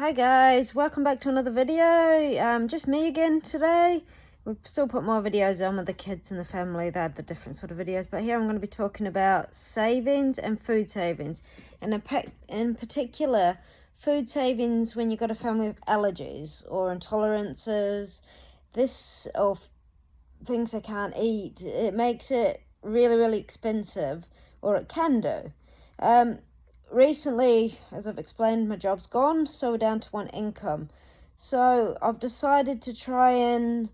Hi guys, welcome back to another video. Just me again today. We've still put more videos on with the kids and the family. They had the different sort of videos, but here I'm going to be talking about savings and food savings, and in particular food savings when you've got a family with allergies or intolerances, or things they can't eat. It makes it really expensive, or it can do. Recently, as I've explained, my job's gone, so we're down to one income. So I've decided to try and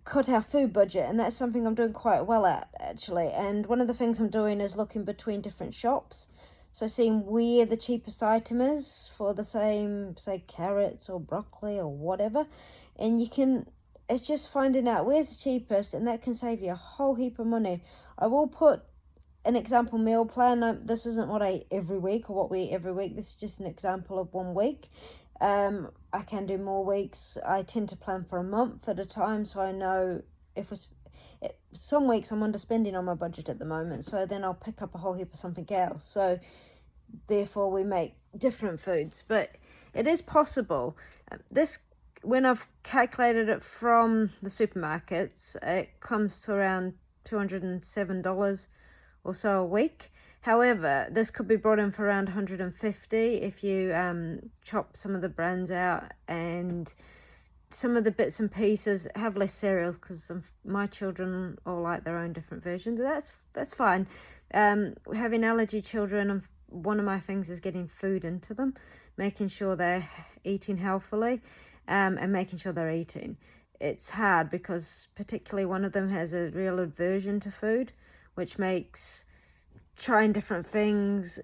cut our food budget, and that's something I'm doing quite well at, actually. And one of the things I'm doing is looking between different shops. So seeing where the cheapest item is for the same, say, carrots or broccoli or whatever. And it's just finding out where's the cheapest, and that can save you a whole heap of money. I will put an example meal plan. This isn't what I eat every week or what we eat every week. This is just an example of 1 week. I can do more weeks. I tend to plan for a month at a time, so I know some weeks I'm underspending on my budget at the moment, so then I'll pick up a whole heap of something else. So therefore we make different foods, but it is possible. When I've calculated it from the supermarkets, it comes to around $207 or so a week. However, this could be brought in for around $150 if you chop some of the brands out, and some of the bits and pieces have less cereals because my children all like their own different versions. That's fine. Having allergy children, one of my things is getting food into them, making sure they're eating healthily, and making sure they're eating. It's hard because particularly one of them has a real aversion to food, which makes trying different things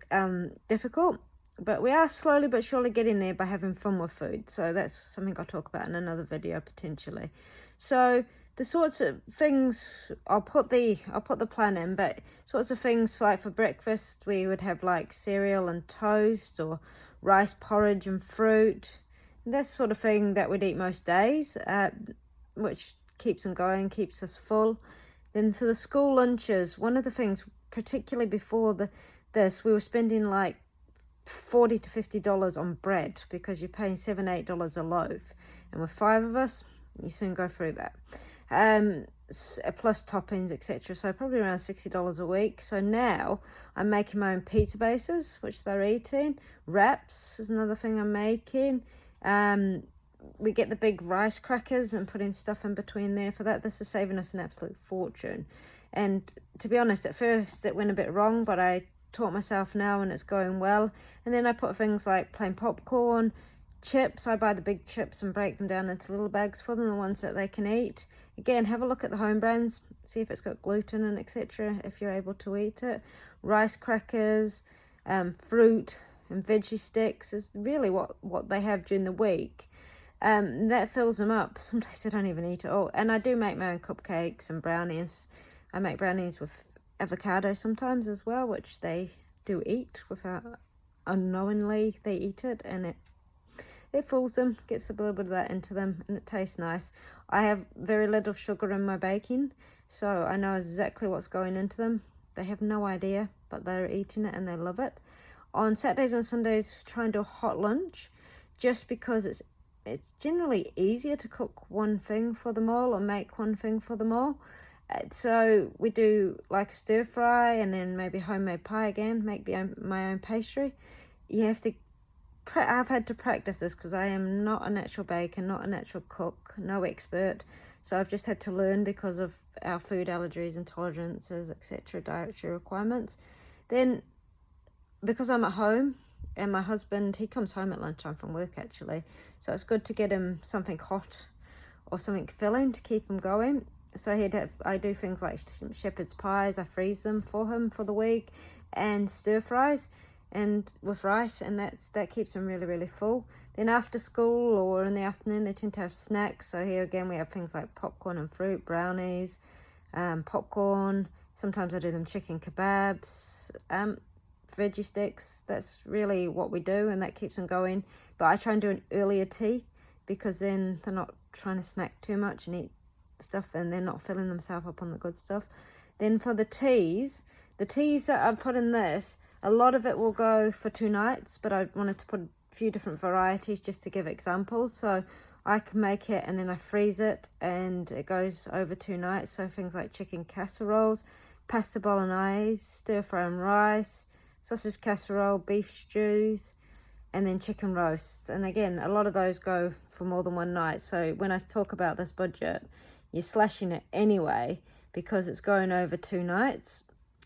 difficult. But we are slowly but surely getting there by having fun with food. So that's something I'll talk about in another video potentially. So the sorts of things, I'll put the plan in, but sorts of things like for breakfast we would have like cereal and toast, or rice porridge and fruit. That sort of thing that we'd eat most days, which keeps them going, keeps us full. Then for the school lunches, one of the things, particularly before this, we were spending like $40 to $50 on bread because you're paying $7-8 a loaf, and with 5 of us, you soon go through that. Plus toppings, etc. So probably around $60 a week. So now I'm making my own pizza bases, which they're eating. Wraps is another thing I'm making. We get the big rice crackers and putting stuff in between there for that. This is saving us an absolute fortune. And to be honest, at first it went a bit wrong, but I taught myself now and it's going well. And then I put things like plain popcorn, chips. I buy the big chips and break them down into little bags for them, the ones that they can eat. Again, have a look at the home brands, see if it's got gluten and etc. if you're able to eat it. Rice crackers, fruit and veggie sticks is really what they have during the week. That fills them up. Some days I don't even eat it all. And I do make my own cupcakes and brownies. I make brownies with avocado sometimes as well, which they do eat without unknowingly they eat it, and it fools them, gets a little bit of that into them, and it tastes nice. I have very little sugar in my baking, so I know exactly what's going into them. They have no idea, but they're eating it and they love it. On Saturdays and Sundays, try and do a hot lunch, just because it's generally easier to cook one thing for them all or make one thing for them all. So we do like a stir fry, and then maybe homemade pie again, make my own pastry. I've had to practice this because I am not a natural baker, not a natural cook, no expert. So I've just had to learn because of our food allergies, intolerances, etc., dietary requirements. Then because I'm at home, and my husband, he comes home at lunchtime from work actually, so it's good to get him something hot or something filling to keep him going. So I do things like shepherd's pies. I freeze them for him for the week, and stir fries and with rice, and that keeps them really full. Then after school or in the afternoon, they tend to have snacks. So here again we have things like popcorn and fruit, brownies, popcorn. Sometimes I do them chicken kebabs, veggie sticks. That's really what we do, and that keeps them going. But I try and do an earlier tea, because then they're not trying to snack too much and eat stuff, and they're not filling themselves up on the good stuff. Then for the teas that I put in this, a lot of it will go for 2 nights, but I wanted to put few different varieties just to give examples. So I can make it and then I freeze it and it goes over 2 nights. So things like chicken casseroles, pasta bolognese, stir fry and rice, sausage casserole, beef stews, and then chicken roasts. And again, a lot of those go for more than 1 night. So when I talk about this budget, you're slashing it anyway because it's going over 2 nights.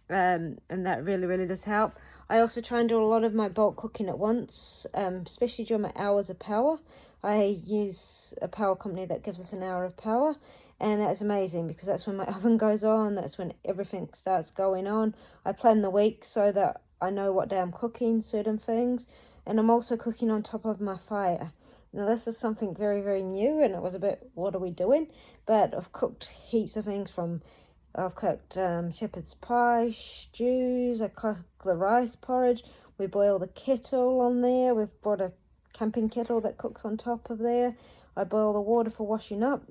And that really, really does help. I also try and do a lot of my bulk cooking at once, especially during my hours of power. I use a power company that gives us an hour of power, and that's amazing because that's when my oven goes on, that's when everything starts going on. I plan the week so that I know what day I'm cooking certain things, and I'm also cooking on top of my fire. Now this is something very, very new, and it was a bit, what are we doing? But I've cooked heaps of things from, I've cooked shepherd's pie, stews, I cook the rice porridge, we boil the kettle on there, we've brought a camping kettle that cooks on top of there, I boil the water for washing up.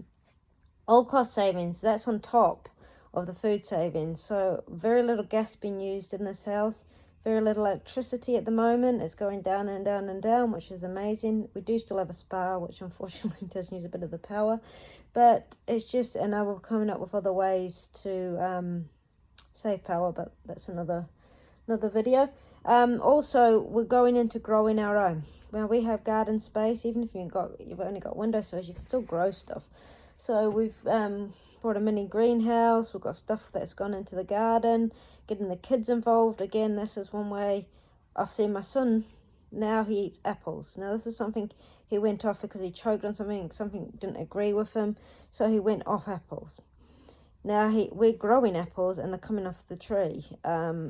All cost savings, that's on top of the food savings. So very little gas being used in this house, very little electricity at the moment. It's going down and down and down, which is amazing. We do still have a spa, which unfortunately does use a bit of the power, but it's just, and now we're coming up with other ways to save power, but that's another video. Also, we're going into growing our own. Well, we have garden space. Even if you've only got windowsills, you can still grow stuff. So we've brought a mini greenhouse. We've got stuff that's gone into the garden, getting the kids involved. Again, this is one way I've seen my son. Now he eats apples. Now this is something he went off because he choked on something didn't agree with him, so he went off apples. Now we're growing apples and they're coming off the tree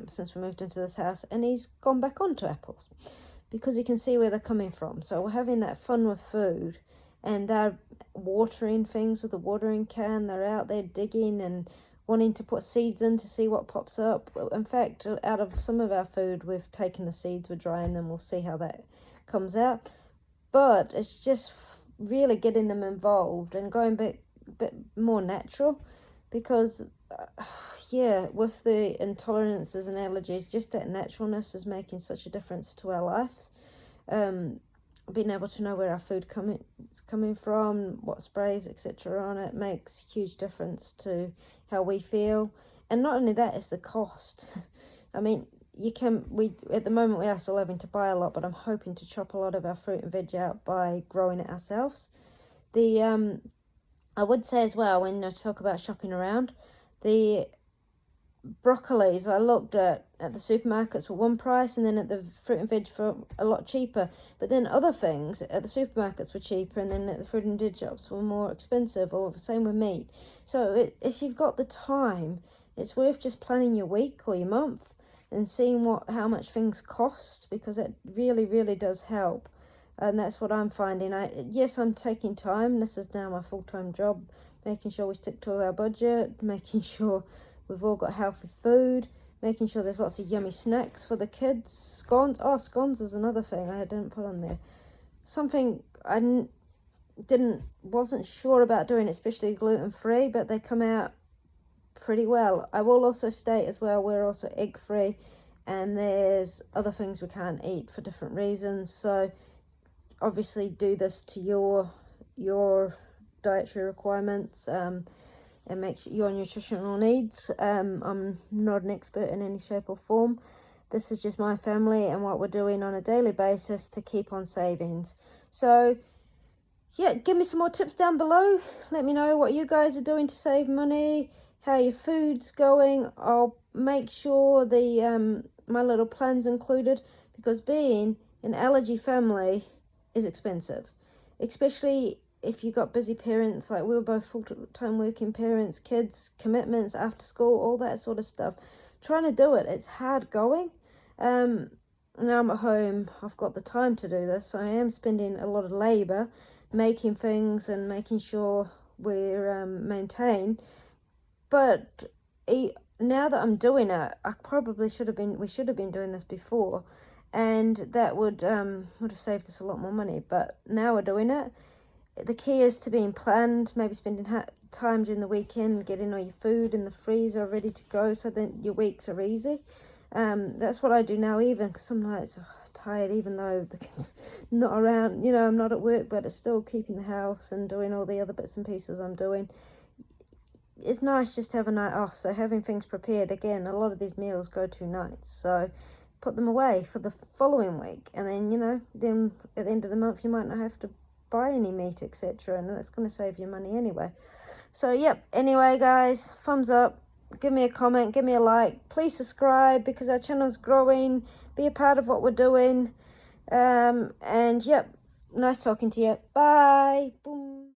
since we moved into this house, and he's gone back onto apples because he can see where they're coming from. So we're having that fun with food, and they're watering things with a watering can. They're out there digging and wanting to put seeds in to see what pops up. In fact, out of some of our food, we've taken the seeds, we're drying them, we'll see how that comes out. But it's just really getting them involved and going a bit more natural, because with the intolerances and allergies, just that naturalness is making such a difference to our lives. Being able to know where our food is coming from, what sprays, etc. on it, makes huge difference to how we feel. And not only that, it's the cost. I mean, at the moment we are still having to buy a lot, but I'm hoping to chop a lot of our fruit and veg out by growing it ourselves. I would say as well, when I talk about shopping around, the broccolis I looked at the supermarkets for one price, and then at the fruit and veg for a lot cheaper. But then other things at the supermarkets were cheaper, and then at the fruit and veg shops were more expensive, or the same with meat. So if you've got the time, it's worth just planning your week or your month and seeing how much things cost, because it really, really does help. And that's what I'm finding. I'm taking time. This is now my full-time job, making sure we stick to our budget, making sure we've all got healthy food, making sure there's lots of yummy snacks for the kids. Scones. Oh, scones is another thing I didn't put on there. Something I wasn't sure about doing, especially gluten-free, but they come out pretty well. I will also state as well, we're also egg-free, and there's other things we can't eat for different reasons. So obviously do this to your dietary requirements and make sure your nutritional needs. I'm not an expert in any shape or form. This is just my family and what we're doing on a daily basis to keep on savings. So yeah, give me some more tips down below. Let me know what you guys are doing to save money, how your food's going. I'll make sure the my little plan's included, because being an allergy family is expensive, especially if you've got busy parents. Like, we were both full-time working parents, kids, commitments after school, all that sort of stuff. Trying to do it's hard going. Now I'm at home, I've got the time to do this, so I am spending a lot of labour making things and making sure we're maintained. But now that I'm doing it, we should have been doing this before, and that would have saved us a lot more money. But now we're doing it. The key is to being planned, maybe spending time during the weekend, getting all your food in the freezer ready to go, so then your weeks are easy. That's what I do now, even, because some nights, tired, even though the kids not around, you know, I'm not at work, but it's still keeping the house and doing all the other bits and pieces I'm doing. It's nice just to have a night off. So having things prepared, again, a lot of these meals go 2 nights. So put them away for the following week. And then, you know, then at the end of the month, you might not have to buy any meat, etc. And that's going to save you money anyway. So, yep. Anyway, guys, thumbs up. Give me a comment. Give me a like. Please subscribe because our channel's growing. Be a part of what we're doing. And, yep. Nice talking to you. Bye. Boom.